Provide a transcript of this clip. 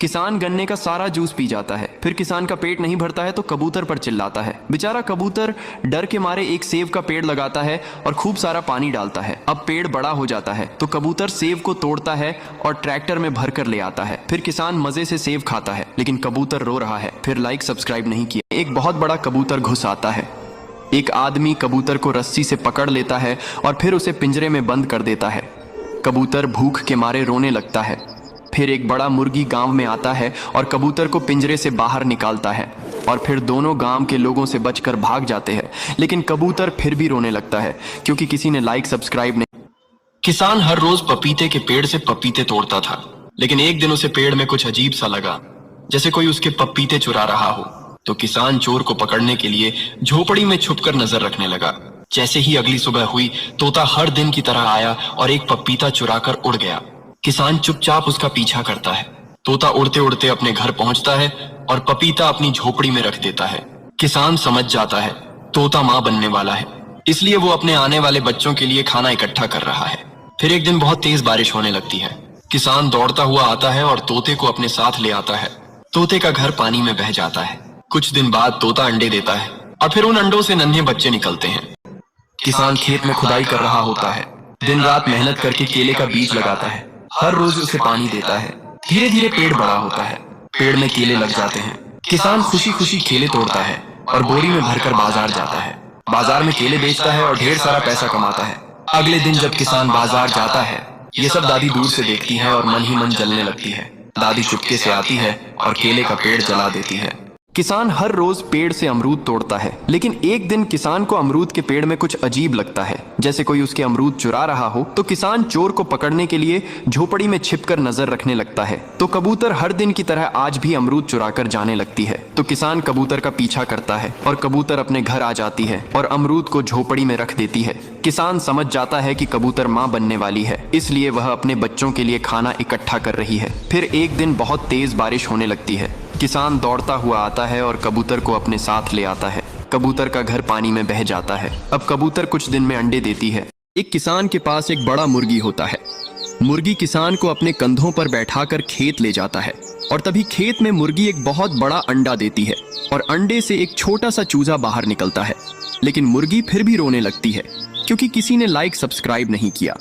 किसान गन्ने का सारा जूस पी जाता है। फिर किसान का पेट नहीं भरता है तो कबूतर पर चिल्लाता है। बेचारा कबूतर डर के मारे एक सेब का पेड़ लगाता है और खूब सारा पानी डालता है। अब पेड़ बड़ा हो जाता है तो कबूतर सेब को तोड़ता है और ट्रैक्टर में भर कर ले आता है। फिर किसान मजे से सेब खाता है, लेकिन कबूतर रो रहा है। फिर लाइक सब्सक्राइब नहीं किया। एक बहुत बड़ा कबूतर घुस आता है। एक आदमी कबूतर को रस्सी से पकड़ लेता है और फिर उसे पिंजरे में बंद कर देता है। कबूतर भूख के मारे रोने लगता है। फिर एक बड़ा मुर्गी गांव में आता है और कबूतर को पिंजरे से बाहर निकालता है और फिर दोनों गांव के लोगों से बचकर भाग जाते हैं। लेकिन कबूतर फिर भी रोने लगता है क्योंकि किसी ने लाइक सब्सक्राइब नहीं। किसान हर रोज पपीते के पेड़ से पपीते तोड़ता था, लेकिन एक दिन उसे पेड़ में कुछ अजीब सा लगा, जैसे कोई उसके पपीते चुरा रहा हो। तो किसान चोर को पकड़ने के लिए झोपड़ी में छुपकर नजर रखने लगा। जैसे ही अगली सुबह हुई, तोता हर दिन की तरह आया और एक पपीता चुराकर उड़ गया। किसान चुपचाप उसका पीछा करता है। तोता उड़ते उड़ते अपने घर पहुंचता है और पपीता अपनी झोपड़ी में रख देता है। किसान समझ जाता है तोता मां बनने वाला है, इसलिए वो अपने आने वाले बच्चों के लिए खाना इकट्ठा कर रहा है। फिर एक दिन बहुत तेज बारिश होने लगती है। किसान दौड़ता हुआ आता है और तोते को अपने साथ ले आता है। तोते का घर पानी में बह जाता है। कुछ दिन बाद तोता अंडे देता है और फिर उन अंडों से नन्हे बच्चे निकलते हैं। किसान खेत में खुदाई कर रहा होता है। दिन रात मेहनत करके केले का बीज लगाता है। हर रोज उसे पानी देता है। धीरे धीरे पेड़ बड़ा होता है। पेड़ में केले लग जाते हैं। किसान खुशी खुशी केले तोड़ता है और बोरी में भरकर बाजार जाता है। बाजार में केले बेचता है और ढेर सारा पैसा कमाता है। अगले दिन जब किसान बाजार जाता है, ये सब दादी दूर से देखती है और मन ही मन जलने लगती है। दादी चुपके से आती है और केले का पेड़ जला देती है। किसान हर रोज पेड़ से अमरूद तोड़ता है, लेकिन एक दिन किसान को अमरूद के पेड़ में कुछ अजीब लगता है, जैसे कोई उसके अमरूद चुरा रहा हो। तो किसान चोर को पकड़ने के लिए झोपड़ी में छिपकर नजर रखने लगता है। तो कबूतर हर दिन की तरह आज भी अमरूद चुराकर जाने लगती है। तो किसान कबूतर का पीछा करता है और कबूतर अपने घर आ जाती है और अमरूद को झोपड़ी में रख देती है। किसान समझ जाता है कि कबूतर मां बनने वाली है, इसलिए वह अपने बच्चों के लिए खाना इकट्ठा कर रही है। फिर एक दिन बहुत तेज बारिश होने लगती है। किसान दौड़ता हुआ आता है और कबूतर को अपने साथ ले आता है। कबूतर का घर पानी में बह जाता है। अब कबूतर कुछ दिन में अंडे देती है। एक किसान के पास एक बड़ा मुर्गी होता है। मुर्गी किसान को अपने कंधों पर बैठाकर खेत ले जाता है और तभी खेत में मुर्गी एक बहुत बड़ा अंडा देती है और अंडे से एक छोटा सा चूजा बाहर निकलता है। लेकिन मुर्गी फिर भी रोने लगती है क्योंकि किसी ने लाइक सब्सक्राइब नहीं किया।